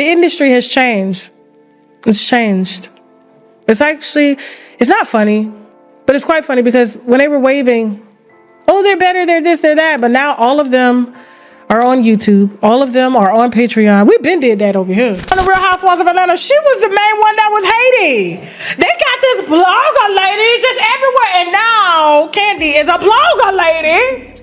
The industry has changed. It's changed. It's not funny, but it's quite funny because when they were waving, oh, they're better, they're this, they're that, but now all of them are on YouTube. All of them are on Patreon. We been did that over here. On the Real Housewives of Atlanta, she was the main one that was hating. They got this blogger lady just everywhere, and now Kandi is a blogger lady.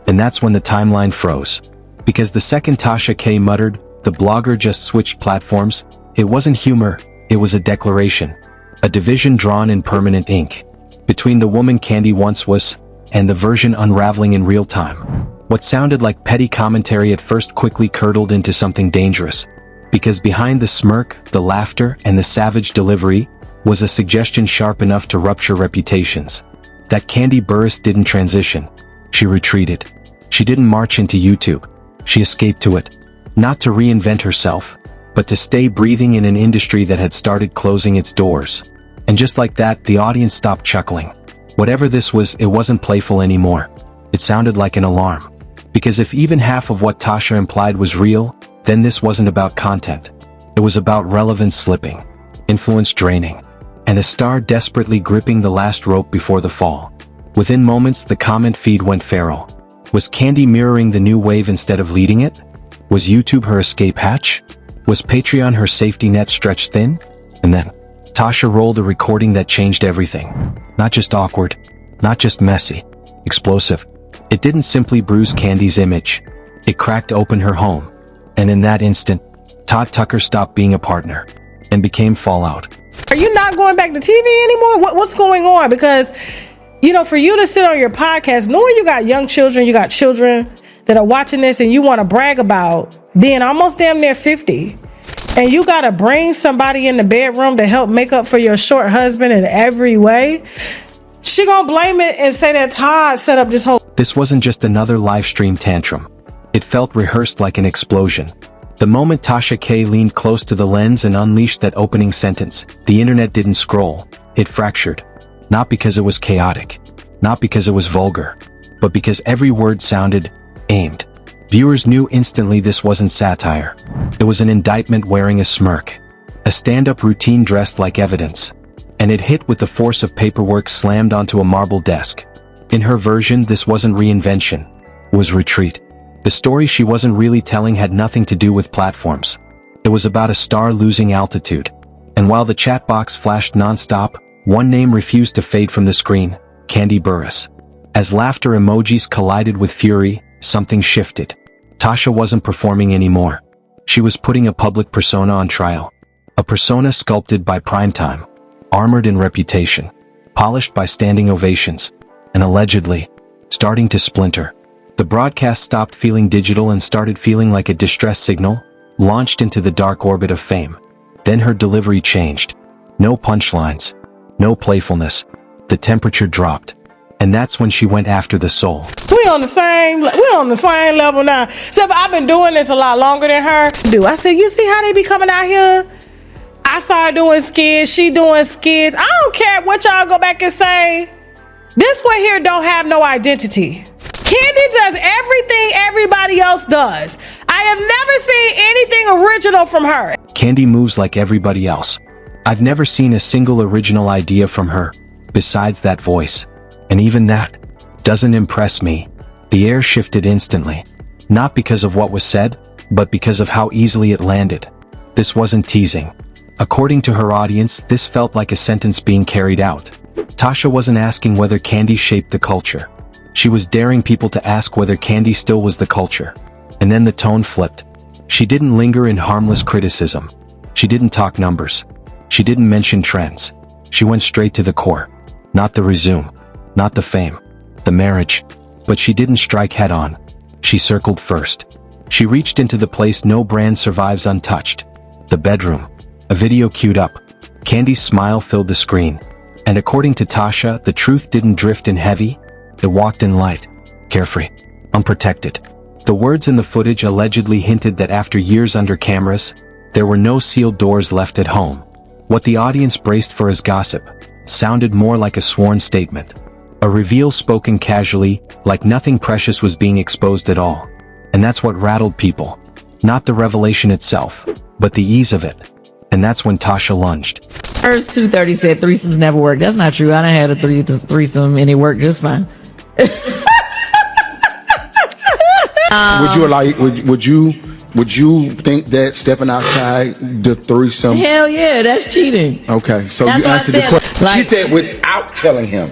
And that's when the timeline froze. Because the second Tasha K muttered, the blogger just switched platforms, it wasn't humor, it was a declaration. A division drawn in permanent ink. Between the woman Kandi once was, and the version unraveling in real time. What sounded like petty commentary at first quickly curdled into something dangerous. Because behind the smirk, the laughter, and the savage delivery, was a suggestion sharp enough to rupture reputations. That Kandi Burruss didn't transition. She retreated. She didn't march into YouTube. She escaped to it. Not to reinvent herself, but to stay breathing in an industry that had started closing its doors. And just like that, the audience stopped chuckling. Whatever this was, it wasn't playful anymore. It sounded like an alarm. Because if even half of what Tasha implied was real, then this wasn't about content. It was about relevance slipping, influence draining, and a star desperately gripping the last rope before the fall. Within moments, the comment feed went feral. Was Kandi mirroring the new wave instead of leading it? Was YouTube her escape hatch? Was Patreon her safety net stretched thin? And then, Tasha rolled a recording that changed everything. Not just awkward, not just messy, explosive. It didn't simply bruise Kandi's image. It cracked open her home. And in that instant, Todd Tucker stopped being a partner and became fallout. Are you not going back to TV anymore? What's going on? Because, for you to sit on your podcast, knowing you got young children, you got children that are watching this and you want to brag about being almost damn near 50. And you got to bring somebody in the bedroom to help make up for your short husband in every way. She gonna blame it and say that Todd set up this whole... This wasn't just another live stream tantrum. It felt rehearsed like an explosion. The moment Tasha K leaned close to the lens and unleashed that opening sentence, the internet didn't scroll. It fractured. Not because it was chaotic. Not because it was vulgar. But because every word sounded aimed. Viewers knew instantly this wasn't satire. It was an indictment wearing a smirk. A stand-up routine dressed like evidence. And it hit with the force of paperwork slammed onto a marble desk. In her version, this wasn't reinvention. It was retreat. The story she wasn't really telling had nothing to do with platforms. It was about a star losing altitude. And while the chat box flashed non-stop, one name refused to fade from the screen, Kandi Burruss. As laughter emojis collided with fury, something shifted. Tasha wasn't performing anymore. She was putting a public persona on trial. A persona sculpted by primetime. Armored in reputation, polished by standing ovations, and allegedly, starting to splinter. The broadcast stopped feeling digital and started feeling like a distress signal, launched into the dark orbit of fame. Then her delivery changed. No punchlines, no playfulness. The temperature dropped. And that's when she went after the soul. We on the same level now. Except I've been doing this a lot longer than her. I said, you see how they be coming out here? I started doing skits, she doing skits. I don't care what y'all go back and say. This one here don't have no identity. Kandi does everything everybody else does. I have never seen anything original from her. Kandi moves like everybody else. I've never seen a single original idea from her, besides that voice. And even that doesn't impress me. The air shifted instantly. Not because of what was said, but because of how easily it landed. This wasn't teasing. According to her audience, this felt like a sentence being carried out. Tasha wasn't asking whether Kandi shaped the culture. She was daring people to ask whether Kandi still was the culture. And then the tone flipped. She didn't linger in harmless criticism. She didn't talk numbers. She didn't mention trends. She went straight to the core. Not the resume. Not the fame. The marriage. But she didn't strike head-on. She circled first. She reached into the place no brand survives untouched. The bedroom. A video queued up. Kandi's smile filled the screen. And according to Tasha, the truth didn't drift in heavy. It walked in light. Carefree. Unprotected. The words in the footage allegedly hinted that after years under cameras, there were no sealed doors left at home. What the audience braced for as gossip sounded more like a sworn statement. A reveal spoken casually, like nothing precious was being exposed at all. And that's what rattled people. Not the revelation itself, but the ease of it. And that's when Tasha lunged. First 230 said threesomes never work. That's not true. I done had a threesome and it worked just fine. Would you think that stepping outside the threesome? Hell yeah, that's cheating. Okay, so That's you what I answered the said. question. Like- She said without telling him.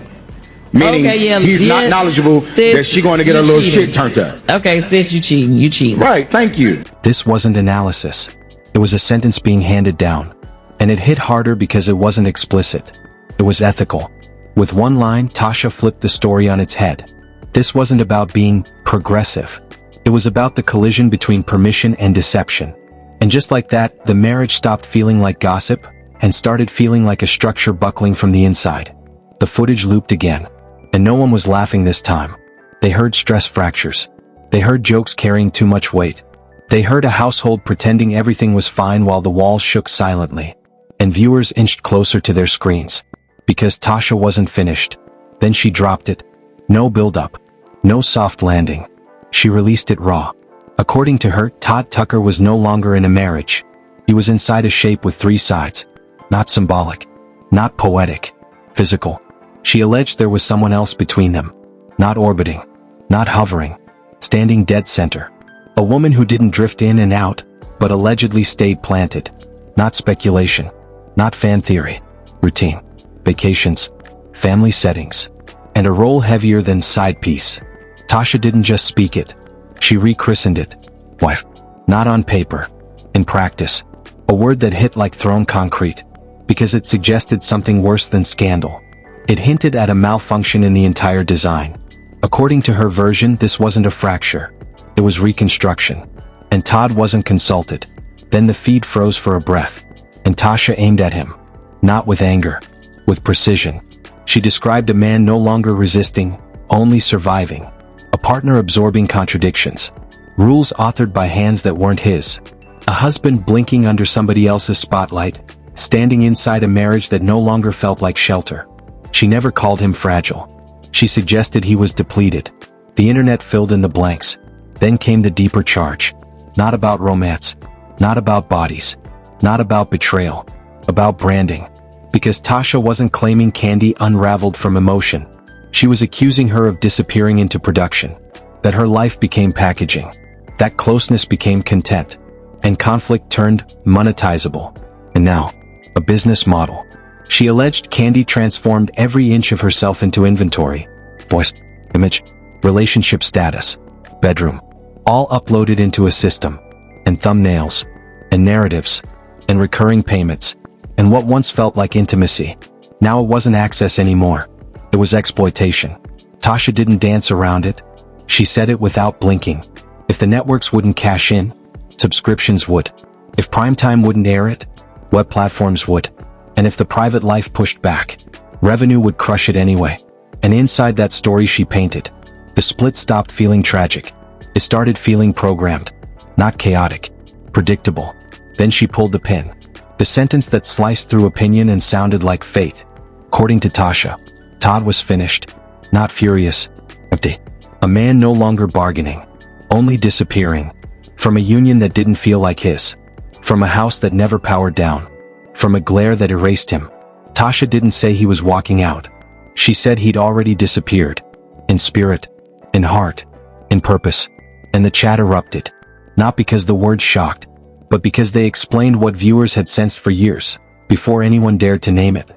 Meaning Okay, yeah, he's yeah. not knowledgeable Sis, that she going to get you a little cheating. shit turned up. Okay, sis, you cheating. You cheating. Right, thank you. This wasn't analysis. It was a sentence being handed down. And it hit harder because it wasn't explicit. It was ethical. With one line, Tasha flipped the story on its head. This wasn't about being progressive. It was about the collision between permission and deception. And just like that, the marriage stopped feeling like gossip and started feeling like a structure buckling from the inside. The footage looped again. And no one was laughing this time. They heard stress fractures. They heard jokes carrying too much weight. They heard a household pretending everything was fine while the walls shook silently. And viewers inched closer to their screens. Because Tasha wasn't finished. Then she dropped it. No build-up. No soft landing. She released it raw. According to her, Todd Tucker was no longer in a marriage. He was inside a shape with three sides. Not symbolic. Not poetic. Physical. She alleged there was someone else between them. Not orbiting. Not hovering. Standing dead center. A woman who didn't drift in and out, but allegedly stayed planted. Not speculation. Not fan theory. Routine. Vacations. Family settings. And a role heavier than side piece. Tasha didn't just speak it. She rechristened it. Wife. Not on paper. In practice. A word that hit like thrown concrete. Because it suggested something worse than scandal. It hinted at a malfunction in the entire design. According to her version, this wasn't a fracture. It was reconstruction. And Todd wasn't consulted. Then the feed froze for a breath. And Tasha aimed at him. Not with anger. With precision. She described a man no longer resisting, only surviving. A partner absorbing contradictions. Rules authored by hands that weren't his. A husband blinking under somebody else's spotlight, standing inside a marriage that no longer felt like shelter. She never called him fragile. She suggested he was depleted. The internet filled in the blanks. Then came the deeper charge. Not about romance. Not about bodies. Not about betrayal. About branding. Because Tasha wasn't claiming Kandi unraveled from emotion. She was accusing her of disappearing into production. That her life became packaging. That closeness became content. And conflict turned monetizable. And now, a business model. She alleged Kandi transformed every inch of herself into inventory. Voice, image, relationship status, bedroom. All uploaded into a system. And thumbnails. And narratives. And recurring payments. And what once felt like intimacy. Now it wasn't access anymore. It was exploitation. Tasha didn't dance around it. She said it without blinking. If the networks wouldn't cash in, subscriptions would. If primetime wouldn't air it, web platforms would. And if the private life pushed back, revenue would crush it anyway. And inside that story she painted, the split stopped feeling tragic. It started feeling programmed. Not chaotic. Predictable. Then she pulled the pin. The sentence that sliced through opinion and sounded like fate. According to Tasha, Todd was finished. Not furious. Empty. A man no longer bargaining. Only disappearing. From a union that didn't feel like his. From a house that never powered down. From a glare that erased him. Tasha didn't say he was walking out. She said he'd already disappeared. In spirit. In heart. In purpose. And the chat erupted. Not because the words shocked, but because they explained what viewers had sensed for years, before anyone dared to name it.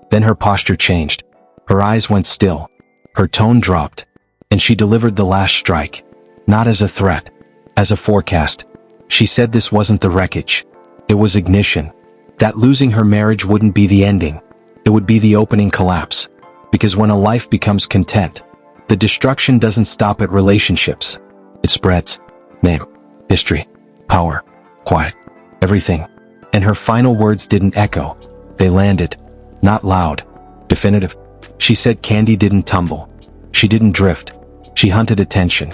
Then her posture changed. Her eyes went still. Her tone dropped. And she delivered the last strike. Not as a threat. As a forecast. She said this wasn't the wreckage. It was ignition. That losing her marriage wouldn't be the ending. It would be the opening collapse. Because when a life becomes content, the destruction doesn't stop at relationships. It spreads. Name. History. Power. Quiet. Everything. And her final words didn't echo. They landed. Not loud. Definitive. She said Kandi didn't tumble. She didn't drift. She hunted attention.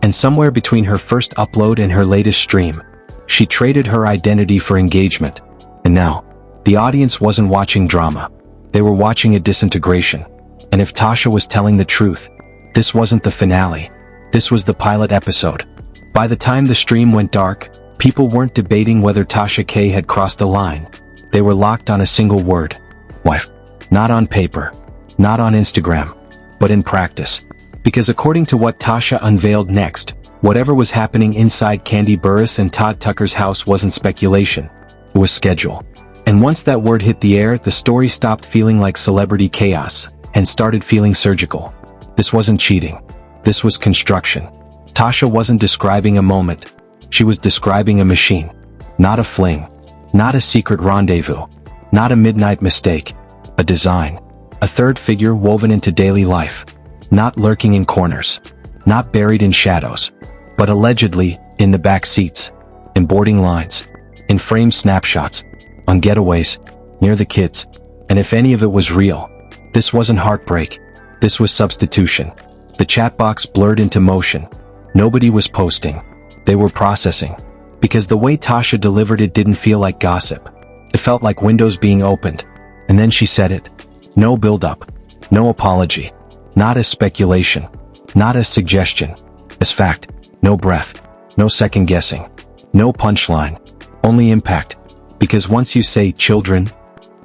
And somewhere between her first upload and her latest stream, she traded her identity for engagement. And now, the audience wasn't watching drama. They were watching a disintegration. And if Tasha was telling the truth, this wasn't the finale. This was the pilot episode. By the time the stream went dark, People weren't debating whether Tasha K had crossed the line. They were locked on a single word. Wife. Not on paper. Not on Instagram. But in practice. Because according to what Tasha unveiled next, whatever was happening inside Kandi Burruss and Todd Tucker's house wasn't speculation. It was schedule. And once that word hit the air, the story stopped feeling like celebrity chaos and started feeling surgical. This wasn't cheating. This was construction. Tasha wasn't describing a moment. She was describing a machine. Not a fling. Not a secret rendezvous. Not a midnight mistake. A design. A third figure woven into daily life. Not lurking in corners. Not buried in shadows. But allegedly, in the back seats. In boarding lines. In framed snapshots. On getaways. Near the kids. And if any of it was real, this wasn't heartbreak. This was substitution. The chat box blurred into motion. Nobody was posting. They were processing. Because the way Tasha delivered it didn't feel like gossip. It felt like windows being opened. And then she said it. No build-up. No apology. Not as speculation. Not as suggestion. As fact. No breath. No second guessing. No punchline. Only impact. Because once you say children,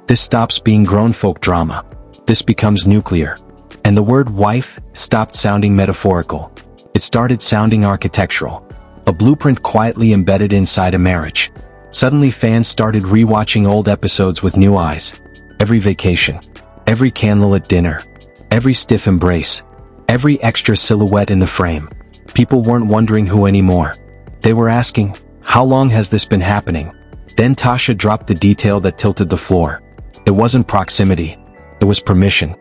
this stops being grown folk drama. This becomes nuclear. And the word wife stopped sounding metaphorical. It started sounding architectural. A blueprint quietly embedded inside a marriage. Suddenly fans started rewatching old episodes with new eyes. Every vacation. Every candlelit dinner. Every stiff embrace. Every extra silhouette in the frame. People weren't wondering who anymore. They were asking, how long has this been happening? Then Tasha dropped the detail that tilted the floor. It wasn't proximity. It was permission.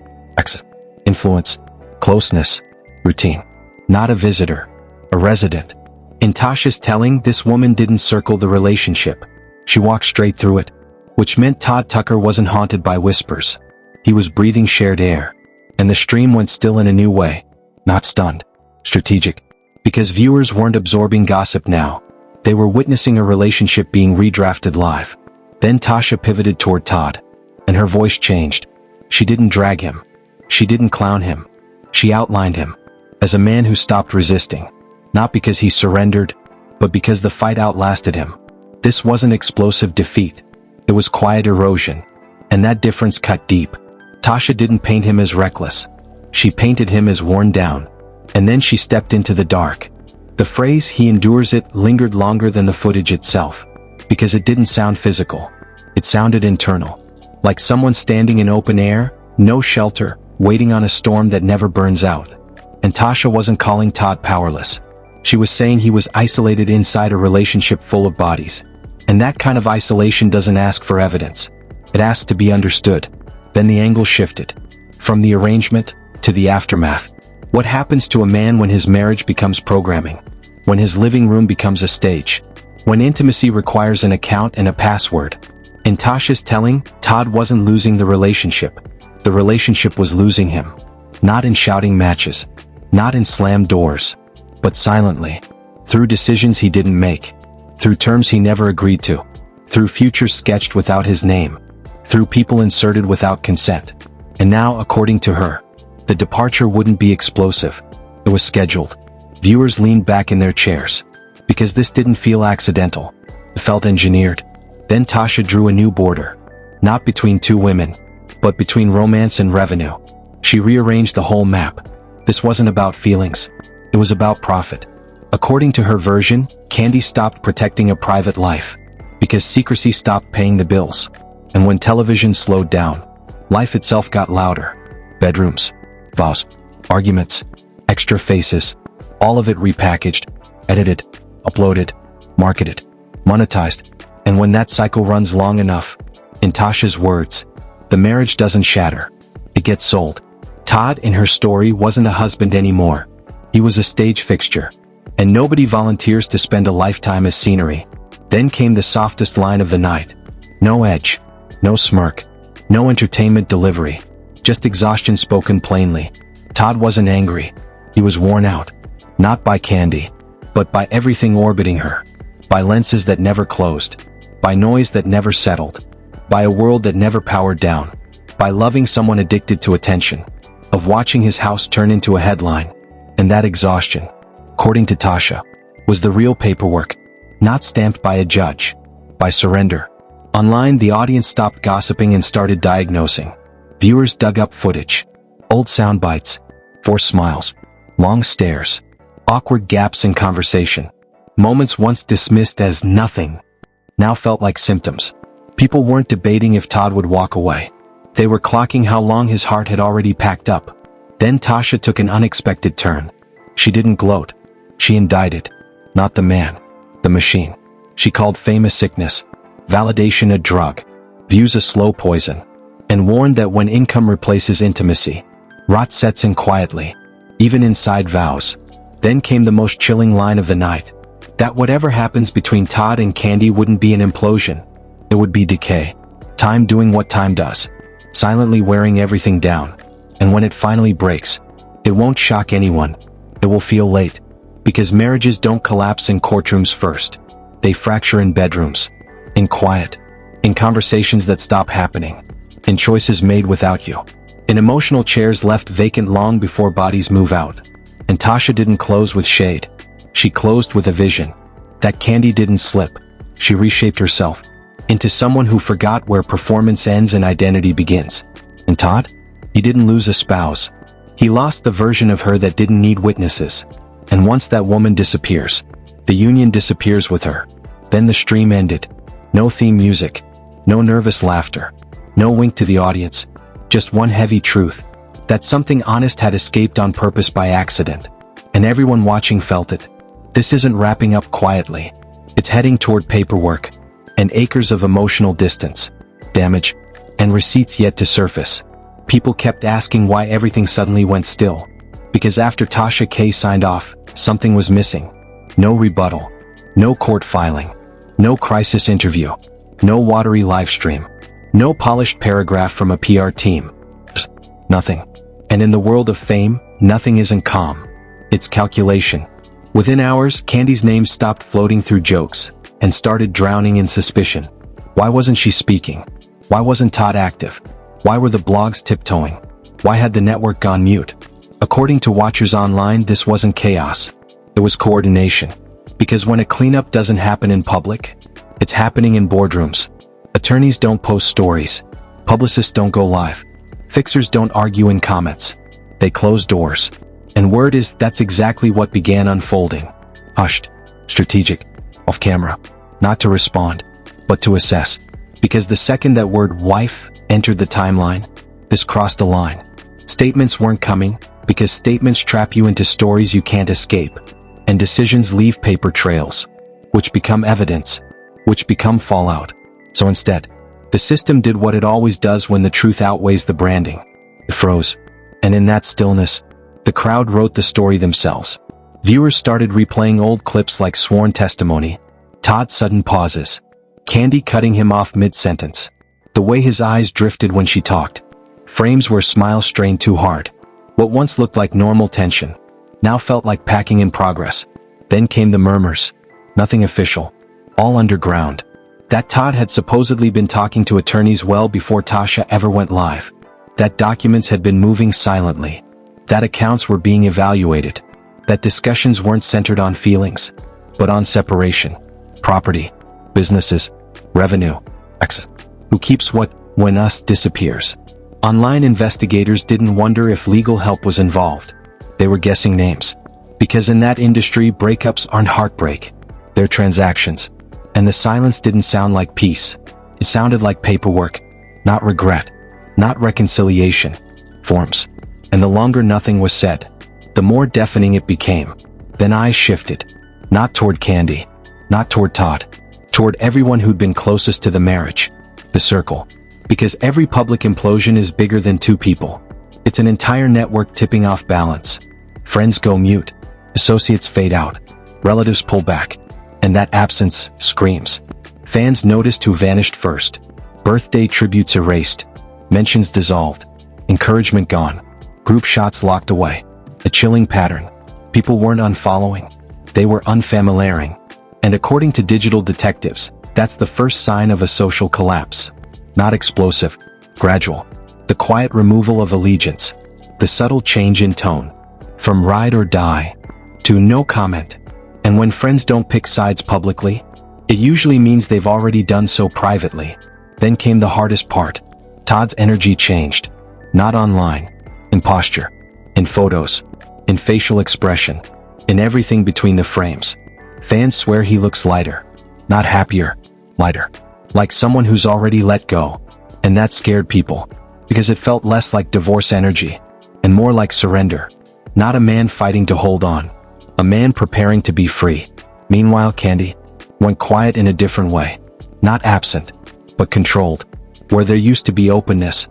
Influence. Closeness. Routine. Not a visitor. A resident. In Tasha's telling, this woman didn't circle the relationship. She walked straight through it. Which meant Todd Tucker wasn't haunted by whispers. He was breathing shared air. And the stream went still in a new way. Not stunned. Strategic. Because viewers weren't absorbing gossip now. They were witnessing a relationship being redrafted live. Then Tasha pivoted toward Todd. And her voice changed. She didn't drag him. She didn't clown him. She outlined him. As a man who stopped resisting. Not because he surrendered, but because the fight outlasted him. This wasn't explosive defeat. It was quiet erosion. And that difference cut deep. Tasha didn't paint him as reckless. She painted him as worn down. And then she stepped into the dark. The phrase "he endures it" lingered longer than the footage itself. Because it didn't sound physical. It sounded internal. Like someone standing in open air, no shelter, waiting on a storm that never burns out. And Tasha wasn't calling Todd powerless. She was saying he was isolated inside a relationship full of bodies. And that kind of isolation doesn't ask for evidence. It asks to be understood. Then the angle shifted. From the arrangement, to the aftermath. What happens to a man when his marriage becomes programming? When his living room becomes a stage? When intimacy requires an account and a password? In Tasha's telling, Todd wasn't losing the relationship. The relationship was losing him. Not in shouting matches. Not in slammed doors. But silently. Through decisions he didn't make. Through terms he never agreed to. Through futures sketched without his name. Through people inserted without consent. And now, according to her, the departure wouldn't be explosive. It was scheduled. Viewers leaned back in their chairs. Because this didn't feel accidental. It felt engineered. Then Tasha drew a new border. Not between two women, but between romance and revenue. She rearranged the whole map. This wasn't about feelings. It was about profit. According to her version, Kandi stopped protecting a private life. Because secrecy stopped paying the bills. And when television slowed down, life itself got louder. Bedrooms. Vows. Arguments. Extra faces. All of it repackaged. Edited. Uploaded. Marketed. Monetized. And when that cycle runs long enough, in Tasha's words, the marriage doesn't shatter. It gets sold. Todd, in her story, wasn't a husband anymore. He was a stage fixture. And nobody volunteers to spend a lifetime as scenery. Then came the softest line of the night. No edge. No smirk. No entertainment delivery. Just exhaustion spoken plainly. Todd wasn't angry. He was worn out. Not by Kandi, but by everything orbiting her. By lenses that never closed. By noise that never settled. By a world that never powered down. By loving someone addicted to attention. Of watching his house turn into a headline. And that exhaustion, according to Tasha, was the real paperwork. not stamped by a judge. By surrender. Online, the audience stopped gossiping and started diagnosing. Viewers dug up footage. Old sound bites. Forced smiles. Long stares. Awkward gaps in conversation. Moments once dismissed as nothing now felt like symptoms. People weren't debating if Todd would walk away. They were clocking how long his heart had already packed up. Then Tasha took an unexpected turn. She didn't gloat. She indicted. Not the man. The machine. She called fame a sickness. Validation a drug. Views a slow poison. And warned that when income replaces intimacy, rot sets in quietly. Even inside vows. Then came the most chilling line of the night. That whatever happens between Todd and Kandi wouldn't be an implosion. It would be decay. Time doing what time does. Silently wearing everything down. And when it finally breaks, it won't shock anyone. It will feel late. Because marriages don't collapse in courtrooms first. They fracture in bedrooms. In quiet. In conversations that stop happening. In choices made without you. In emotional chairs left vacant long before bodies move out. And Tasha didn't close with shade. She closed with a vision. That Kandi didn't slip. She reshaped herself into someone who forgot where performance ends and identity begins. And Todd? He didn't lose a spouse. He lost the version of her that didn't need witnesses. And once that woman disappears, the union disappears with her. Then the stream ended. No theme music. No nervous laughter. No wink to the audience. Just one heavy truth. That something honest had escaped on purpose by accident. And everyone watching felt it. This isn't wrapping up quietly. It's heading toward paperwork. And acres of emotional distance. Damage. And receipts yet to surface. People kept asking why everything suddenly went still. Because after Tasha K signed off, something was missing. No rebuttal. No court filing. No crisis interview. No watery live stream. No polished paragraph from a PR team. Nothing. And in the world of fame, nothing isn't calm. It's calculation. Within hours, Kandi's name stopped floating through jokes and started drowning in suspicion. Why wasn't she speaking? Why wasn't Todd active? Why were the blogs tiptoeing? Why had the network gone mute? According to watchers online, this wasn't chaos. It was coordination. Because when a cleanup doesn't happen in public, it's happening in boardrooms. Attorneys don't post stories. Publicists don't go live. Fixers don't argue in comments. They close doors. And word is that's exactly what began unfolding. Hushed. Strategic. Off camera. Not to respond, but to assess. Because the second that word wife entered the timeline, this crossed a line. Statements weren't coming, because statements trap you into stories you can't escape. And decisions leave paper trails. Which become evidence. Which become fallout. So instead, the system did what it always does when the truth outweighs the branding. It froze. And in that stillness, the crowd wrote the story themselves. Viewers started replaying old clips like sworn testimony, Todd's sudden pauses, Kandi cutting him off mid-sentence, the way his eyes drifted when she talked, frames where smiles strained too hard. What once looked like normal tension, now felt like packing in progress. Then came the murmurs. Nothing official. All underground. That Todd had supposedly been talking to attorneys well before Tasha ever went live. That documents had been moving silently. That accounts were being evaluated. That discussions weren't centered on feelings, but on separation. Property. Businesses. Revenue. Access. Who keeps what, when us disappears. Online investigators didn't wonder if legal help was involved. They were guessing names. Because in that industry, breakups aren't heartbreak. They're transactions. And the silence didn't sound like peace. It sounded like paperwork. Not regret. Not reconciliation. Forms. And the longer nothing was said, the more deafening it became. Then eyes shifted. Not toward Kandi. Not toward Todd. Toward everyone who'd been closest to the marriage. The circle. Because every public implosion is bigger than two people. It's an entire network tipping off balance. Friends go mute. Associates fade out. Relatives pull back. And that absence screams. Fans noticed who vanished first. Birthday tributes erased. Mentions dissolved. Encouragement gone. Group shots locked away. A chilling pattern. People weren't unfollowing. They were unfamiliaring. And according to digital detectives, that's the first sign of a social collapse. Not explosive. Gradual. The quiet removal of allegiance. The subtle change in tone. From ride or die to no comment. And when friends don't pick sides publicly, it usually means they've already done so privately. Then came the hardest part. Todd's energy changed. Not online. In posture. In photos. In facial expression. In everything between the frames. Fans swear he looks lighter. Not happier. Lighter. Like someone who's already let go. And that scared people. Because it felt less like divorce energy. And more like surrender. Not a man fighting to hold on. A man preparing to be free. Meanwhile, Kandi went quiet in a different way. Not absent, but controlled. Where there used to be openness,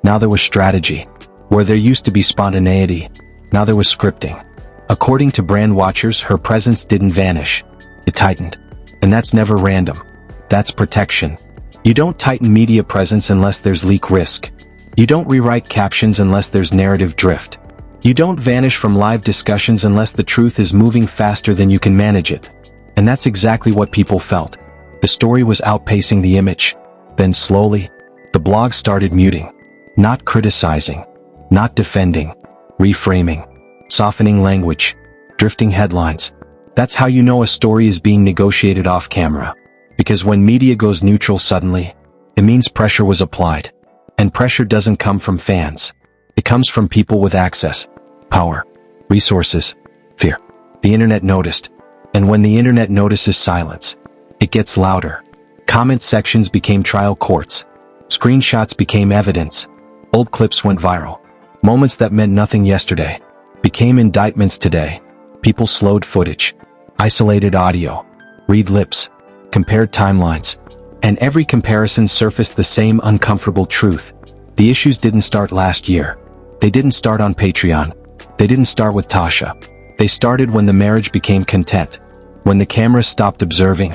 now there was strategy. Where there used to be spontaneity, now there was scripting. According to brand watchers, her presence didn't vanish. It tightened. And that's never random. That's protection. You don't tighten media presence unless there's leak risk. You don't rewrite captions unless there's narrative drift. You don't vanish from live discussions unless the truth is moving faster than you can manage it. And that's exactly what people felt. The story was outpacing the image. Then slowly, the blog started muting. Not criticizing. Not defending. Reframing. Softening language. Drifting headlines. That's how you know a story is being negotiated off camera. Because when media goes neutral suddenly, it means pressure was applied. And pressure doesn't come from fans. It comes from people with access. Power, resources, fear. The internet noticed. And when the internet notices silence, it gets louder. Comment sections became trial courts. Screenshots became evidence. Old clips went viral. Moments that meant nothing yesterday became indictments today. People slowed footage, isolated audio, read lips, compared timelines. And every comparison surfaced the same uncomfortable truth. The issues didn't start last year. They didn't start on Patreon. They didn't start with Tasha. They started when the marriage became content. When the cameras stopped observing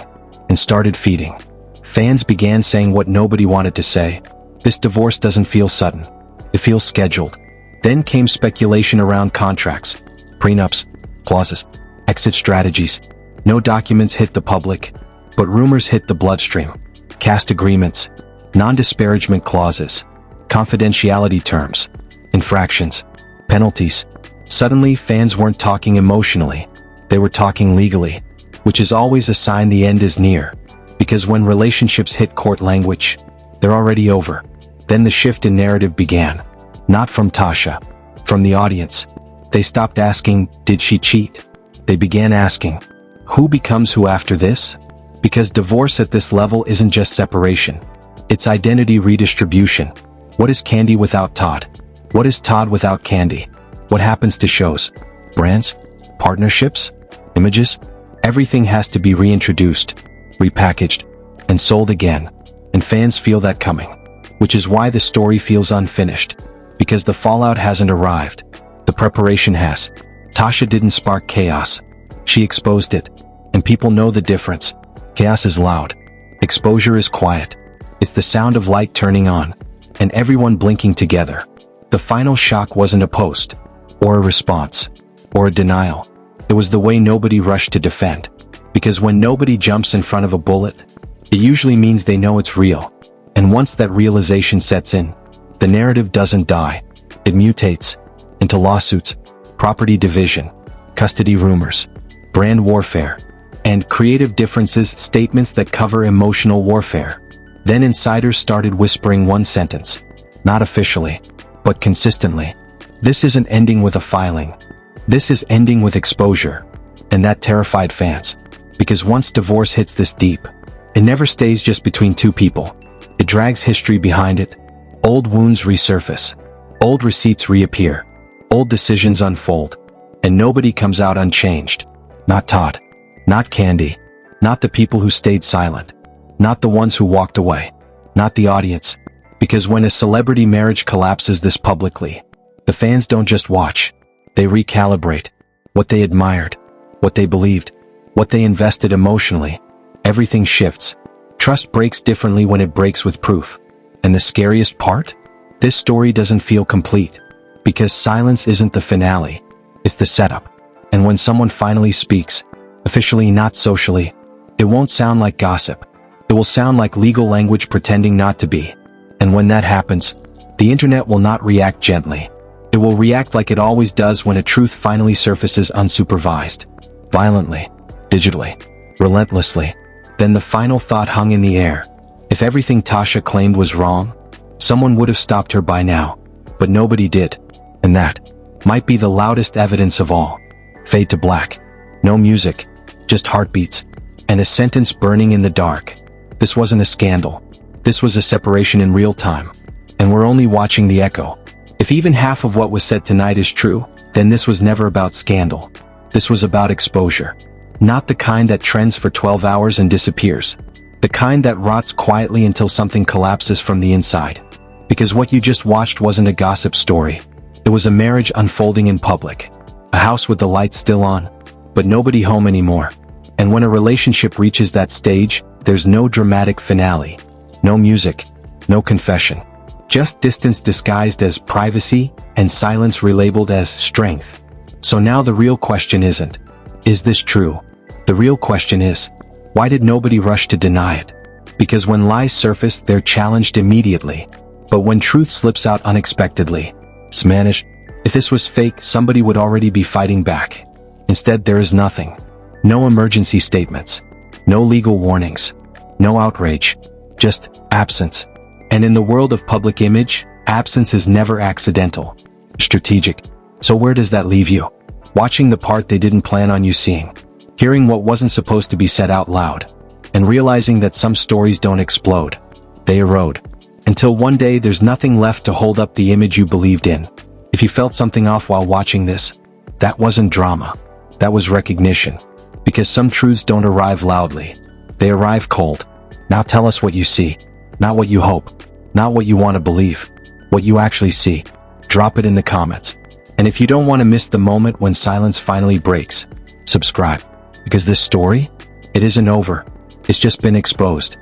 and started feeding. Fans began saying what nobody wanted to say. This divorce doesn't feel sudden. It feels scheduled. Then came speculation around contracts, prenups, clauses, exit strategies. No documents hit the public, but rumors hit the bloodstream. Cast agreements, non-disparagement clauses, confidentiality terms, infractions, penalties. Suddenly, fans weren't talking emotionally. They were talking legally, which is always a sign the end is near. Because when relationships hit court language, they're already over. Then the shift in narrative began. Not from Tasha, from the audience. They stopped asking, did she cheat? They began asking, who becomes who after this? Because divorce at this level isn't just separation. It's identity redistribution. What is Kandi without Todd? What is Todd without Kandi? What happens to shows? Brands? Partnerships? Images? Everything has to be reintroduced, repackaged, and sold again. And fans feel that coming. Which is why the story feels unfinished. Because the fallout hasn't arrived. The preparation has. Tasha didn't spark chaos. She exposed it. And people know the difference. Chaos is loud. Exposure is quiet. It's the sound of light turning on. And everyone blinking together. The final shock wasn't a post. Or a response. Or a denial. It was the way nobody rushed to defend. Because when nobody jumps in front of a bullet, it usually means they know it's real. And once that realization sets in, the narrative doesn't die. It mutates into lawsuits, property division, custody rumors, brand warfare, and creative differences, statements that cover emotional warfare. Then insiders started whispering one sentence. Not officially, but consistently. This isn't ending with a filing. This is ending with exposure. And that terrified fans. Because once divorce hits this deep, it never stays just between two people. It drags history behind it. Old wounds resurface. Old receipts reappear. Old decisions unfold. And nobody comes out unchanged. Not Todd. Not Kandi. Not the people who stayed silent. Not the ones who walked away. Not the audience. Because when a celebrity marriage collapses this publicly, the fans don't just watch. They recalibrate. What they admired. What they believed. What they invested emotionally. Everything shifts. Trust breaks differently when it breaks with proof. And the scariest part? This story doesn't feel complete. Because silence isn't the finale. It's the setup. And when someone finally speaks, officially not socially, it won't sound like gossip. It will sound like legal language pretending not to be. And when that happens, the internet will not react gently. It will react like it always does when a truth finally surfaces unsupervised. Violently. digitally, relentlessly. Then the final thought hung in the air. If everything Tasha claimed was wrong, someone would have stopped her by now. But nobody did. And that might be the loudest evidence of all. Fade to black. No music, just heartbeats. And a sentence burning in the dark. This wasn't a scandal. This was a separation in real time. And we're only watching the echo. If even half of what was said tonight is true, then this was never about scandal. This was about exposure. Not the kind that trends for 12 hours and disappears. The kind that rots quietly until something collapses from the inside. Because what you just watched wasn't a gossip story. It was a marriage unfolding in public. A house with the lights still on, but nobody home anymore. And when a relationship reaches that stage, there's no dramatic finale. No music. No confession. Just distance disguised as privacy and silence relabeled as strength. So now the real question isn't, is this true? The real question is, why did nobody rush to deny it? Because when lies surface, they're challenged immediately. But when truth slips out unexpectedly, Spanish, if this was fake, somebody would already be fighting back. Instead, there is nothing. No emergency statements. No legal warnings. No outrage. Just absence. And in the world of public image, absence is never accidental. Strategic. So where does that leave you? Watching the part they didn't plan on you seeing. Hearing what wasn't supposed to be said out loud. And realizing that some stories don't explode. They erode. Until one day there's nothing left to hold up the image you believed in. If you felt something off while watching this, that wasn't drama. That was recognition. Because some truths don't arrive loudly. They arrive cold. Now tell us what you see. Not what you hope. Not what you want to believe. What you actually see. Drop it in the comments. And if you don't want to miss the moment when silence finally breaks, subscribe. Because this story, it isn't over. It's just been exposed.